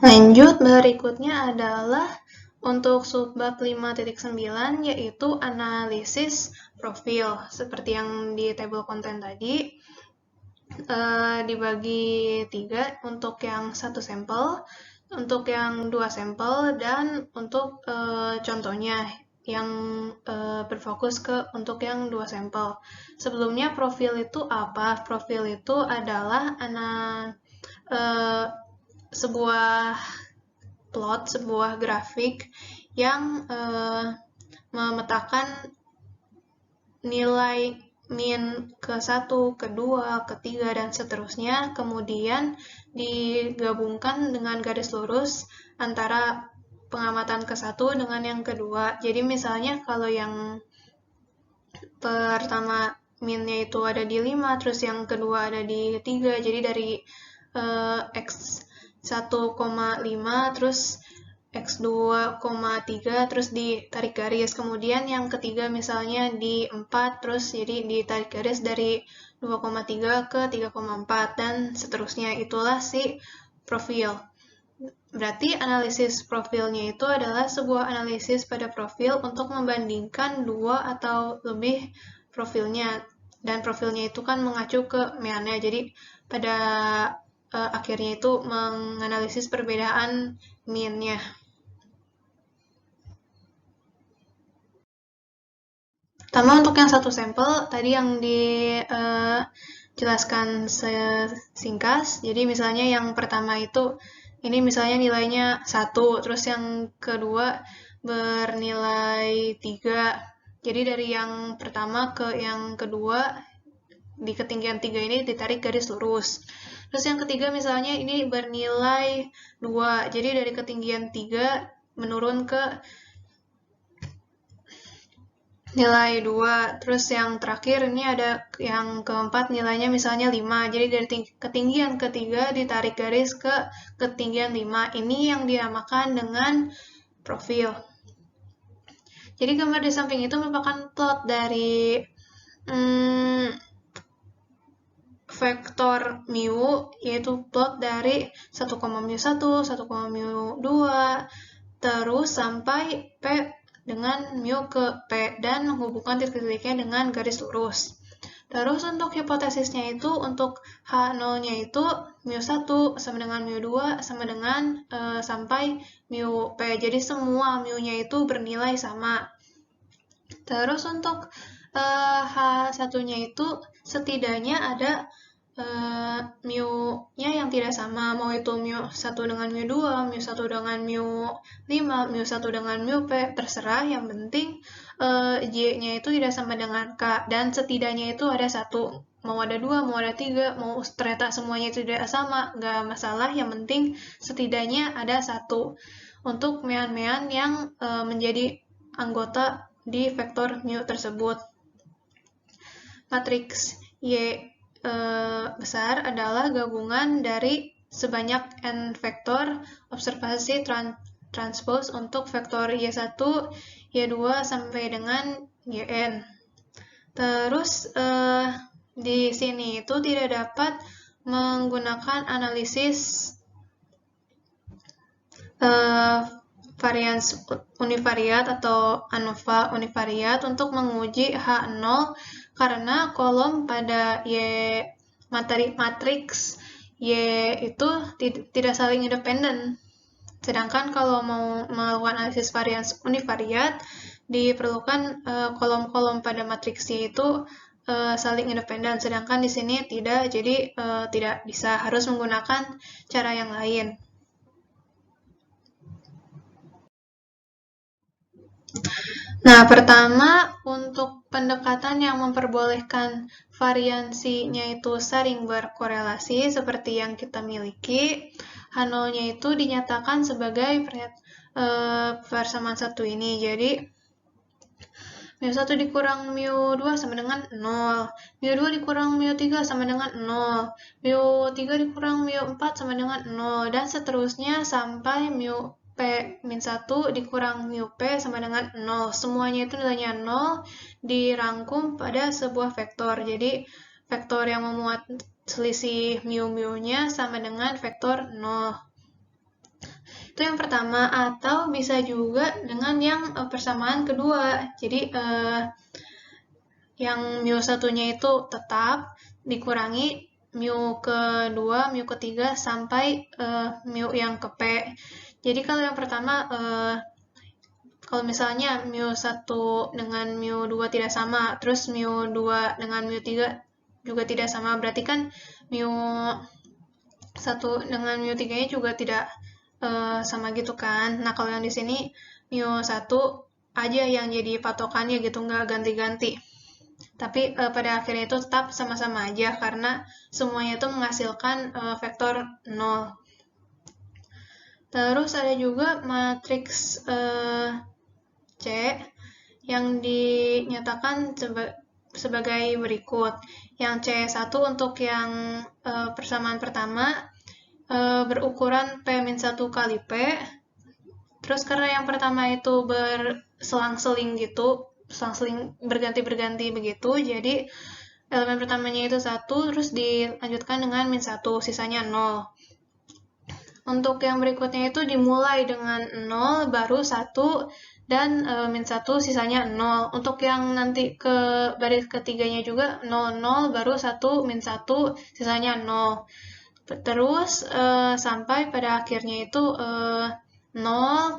Lanjut, berikutnya adalah untuk subbab 5.9 yaitu analisis profil. Seperti yang di table konten tadi, dibagi 3 untuk yang 1 sampel, untuk yang 2 sampel, dan untuk contohnya yang berfokus ke untuk yang 2 sampel. Sebelumnya profil itu apa? Profil itu adalah sebuah plot, sebuah grafik yang memetakan nilai min ke-1, ke-2, ke-3, dan seterusnya, kemudian digabungkan dengan garis lurus antara pengamatan ke-1 dengan yang kedua. Jadi misalnya kalau yang pertama minnya itu ada di 5, terus yang kedua ada di 3, jadi dari X 1,5 terus X 2,3 terus ditarik garis, kemudian yang ketiga misalnya di 4 terus jadi ditarik garis dari 2,3 ke 3,4 dan seterusnya. Itulah si profil. Berarti analisis profilnya itu adalah sebuah analisis pada profil untuk membandingkan dua atau lebih profilnya, dan profilnya itu kan mengacu ke meannya, jadi pada akhirnya itu menganalisis perbedaan meannya. Pertama untuk yang 1 sampel, tadi yang dijelaskan singkas, jadi misalnya yang pertama itu, ini misalnya nilainya 1, terus yang kedua bernilai 3, jadi dari yang pertama ke yang kedua, di ketinggian 3 ini ditarik garis lurus. Terus yang ketiga misalnya ini bernilai 2, jadi dari ketinggian 3 menurun ke nilai 2. Terus yang terakhir ini ada yang keempat nilainya misalnya 5. Jadi dari ketinggian ketiga ditarik garis ke ketinggian 5. Ini yang dinamakan dengan profil. Jadi gambar di samping itu merupakan plot dari vektor mu, yaitu plot dari 1,mu1, 1,mu2, terus sampai P dengan mu ke P, dan menghubungkan titik-titiknya dengan garis lurus. Terus untuk hipotesisnya itu, untuk H0-nya itu mu1 sama dengan mu2 sama dengan sampai mu P. Jadi semua mu-nya itu bernilai sama. Terus untuk H1-nya itu setidaknya ada mu-nya yang tidak sama, mau itu mu1 dengan mu2, mu1 dengan mu5, mu1 dengan mu P, terserah, yang penting Y-nya itu tidak sama dengan K, dan setidaknya itu ada 1. Mau ada 2, mau ada 3, mau ternyata semuanya itu tidak sama, nggak masalah, yang penting setidaknya ada 1 untuk mean-mean yang menjadi anggota di vektor mu tersebut. Matriks Y besar adalah gabungan dari sebanyak n vektor observasi transpose untuk vektor Y1, Y2 sampai dengan Yn. Terus di sini itu tidak dapat menggunakan analisis varians univariat atau ANOVA univariat untuk menguji H0 karena kolom pada Y matriks Y itu tidak saling independen. Sedangkan kalau mau melakukan analisis varians univariat, diperlukan kolom-kolom pada matriks Y itu saling independen. Sedangkan di sini tidak, jadi tidak bisa, harus menggunakan cara yang lain. Nah, pertama, untuk pendekatan yang memperbolehkan variansinya itu saling berkorelasi seperti yang kita miliki, H0-nya itu dinyatakan sebagai persamaan satu ini. Jadi, mu1 dikurang mu2 sama dengan 0, mu2 dikurang mu3 sama dengan 0, mu3 dikurang mu4 sama dengan 0, dan seterusnya sampai mu P-1 dikurang mu P sama dengan 0. Semuanya itu nilainya 0 dirangkum pada sebuah vektor. Jadi vektor yang memuat selisih mu-mu-nya sama dengan vektor 0. Itu yang pertama, atau bisa juga dengan yang persamaan kedua. Jadi yang mu satunya itu tetap dikurangi mu kedua, mu ketiga, sampai mu yang ke P. Jadi kalau yang pertama, kalau misalnya mu 1 dengan mu 2 tidak sama, terus mu 2 dengan mu 3 juga tidak sama, berarti kan mu 1 dengan mu 3-nya juga tidak sama gitu kan. Nah, kalau yang di sini mu 1 aja yang jadi patokannya gitu, nggak ganti-ganti. Tapi pada akhirnya itu tetap sama-sama aja karena semuanya itu menghasilkan vektor 0. Terus ada juga matriks C yang dinyatakan sebagai berikut. Yang C1 untuk yang persamaan pertama berukuran P-1 kali P. Terus karena yang pertama itu berselang-seling gitu, selang-seling berganti-berganti begitu, jadi elemen pertamanya itu 1, terus dilanjutkan dengan -1, sisanya 0. Untuk yang berikutnya itu dimulai dengan 0, baru 1, dan -1, sisanya 0. Untuk yang nanti ke baris ketiganya juga 0, 0, baru 1, -1, sisanya 0. Terus sampai pada akhirnya itu 0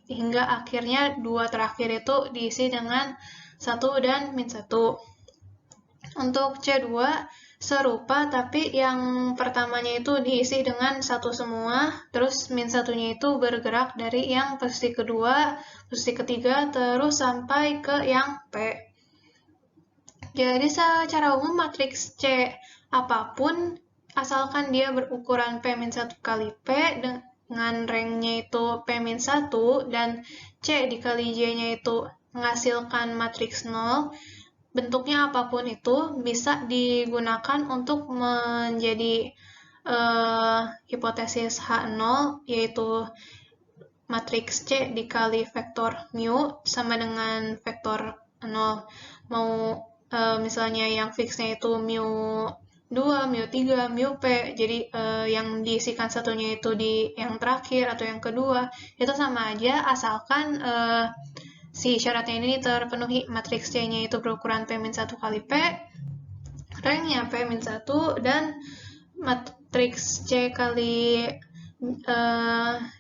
hingga akhirnya 2 terakhir itu diisi dengan 1 dan -1. Untuk C2 serupa, tapi yang pertamanya itu diisi dengan 1 semua, terus -1-nya itu bergerak dari yang posisi kedua, posisi ketiga, terus sampai ke yang P. Jadi secara umum matriks C apapun, asalkan dia berukuran P-1 kali P, dengan rank-nya itu P-1 dan C dikali J-nya itu menghasilkan matriks 0, bentuknya apapun itu bisa digunakan untuk menjadi hipotesis H0, yaitu matriks C dikali vektor mu sama dengan vektor 0. Mau misalnya yang fixnya itu mu 2, mu 3, mu P, jadi yang diisikan satunya itu di yang terakhir atau yang kedua, itu sama aja asalkan si syaratnya ini terpenuhi. Matriks C-nya itu berukuran P-1 kali P, rank-nya P-1, dan matriks C kali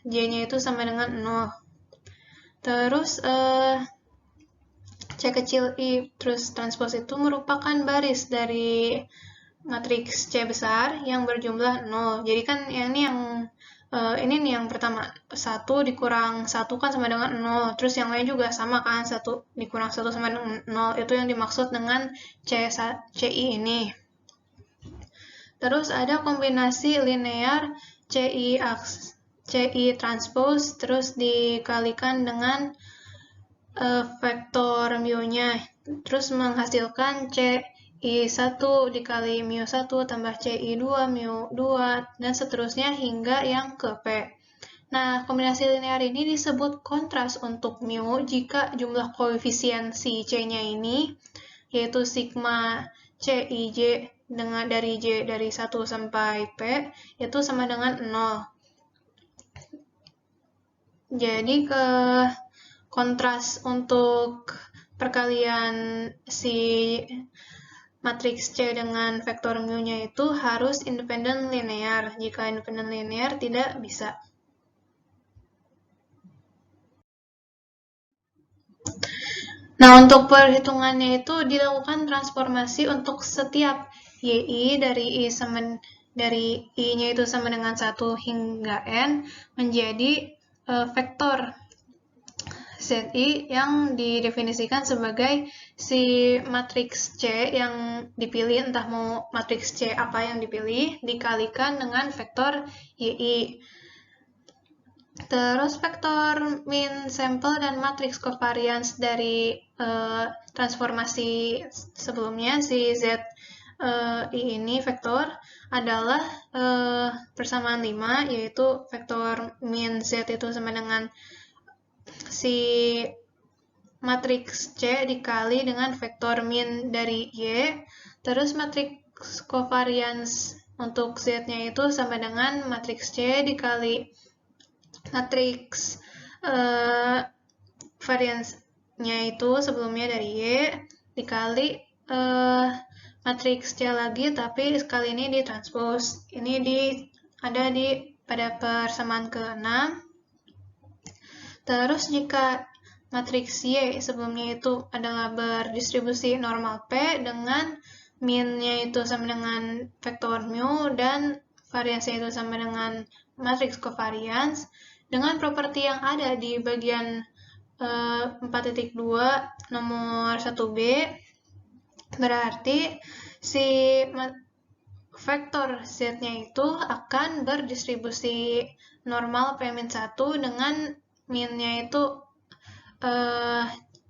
J-nya itu sama dengan 0. Terus C kecil I terus transpose itu merupakan baris dari matriks C besar yang berjumlah 0. Jadi kan yang ini nih yang pertama, 1 dikurang 1 kan sama dengan 0. Terus yang lain juga sama kan, 1 dikurang 1 sama dengan 0. Itu yang dimaksud dengan CI ini. Terus ada kombinasi linear CI transpose, terus dikalikan dengan vektor mu-nya, terus menghasilkan CI1 dikali mu1 tambah CI2 mu2, dan seterusnya hingga yang ke P. Nah, kombinasi linear ini disebut kontras untuk mu jika jumlah koefisien si C-nya ini, yaitu sigma CIJ dari J dari 1 sampai P, itu sama dengan 0. Jadi kontras untuk perkalian si matriks C dengan vektor mu-nya itu harus independen linear. Jika independen linear tidak bisa. Nah, untuk perhitungannya itu dilakukan transformasi untuk setiap YI dari I-nya itu sama dengan 1 hingga N menjadi vektor ZI yang didefinisikan sebagai si matriks C yang dipilih, entah mau matriks C apa yang dipilih, dikalikan dengan vektor YI. Terus vektor mean sample dan matriks covariance dari transformasi sebelumnya, si Z I ini vektor adalah persamaan 5, yaitu vektor mean Z itu sama dengan si matriks C dikali dengan vektor mean dari Y, terus matriks covariance untuk Z-nya itu sama dengan matriks C dikali matriks variansnya itu sebelumnya dari Y dikali matriks C lagi, tapi sekali ini ditranspos. Ini ada pada persamaan ke-6. Terus jika matriks Y sebelumnya itu adalah berdistribusi normal P dengan min-nya itu sama dengan vektor mu dan variansinya itu sama dengan matriks covariance, dengan properti yang ada di bagian 4.2 nomor 1B, berarti si vektor Z-nya itu akan berdistribusi normal P-1 dengan min-nya itu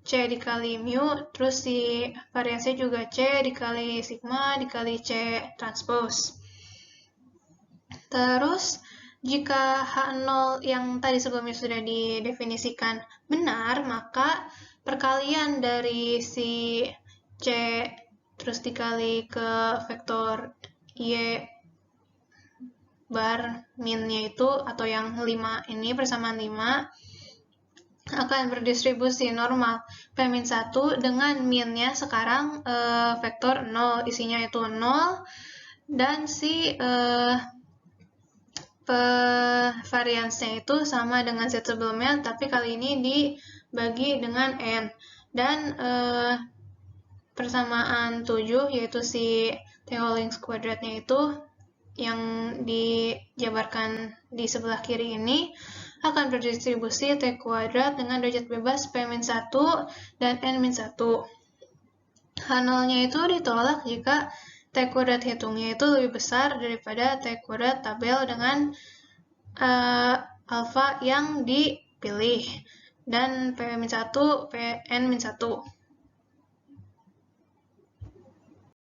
C dikali mu, terus si variansinya juga C dikali sigma dikali C transpose. Terus jika H0 yang tadi sebelumnya sudah didefinisikan benar, maka perkalian dari si C terus dikali ke vektor Y bar min-nya itu, atau yang 5 ini, persamaan 5, akan berdistribusi normal P-1 dengan min-nya sekarang vektor 0, isinya itu 0, dan si variansnya itu sama dengan Z sebelumnya, tapi kali ini dibagi dengan N. Dan persamaan 7, yaitu si T-Holdings kuadratnya itu, yang dijabarkan di sebelah kiri ini, akan berdistribusi T kuadrat dengan derajat bebas P-1 dan N-1. H0-nya itu ditolak jika T kuadrat hitungnya itu lebih besar daripada T kuadrat tabel dengan alfa yang dipilih, dan P-1, N-1.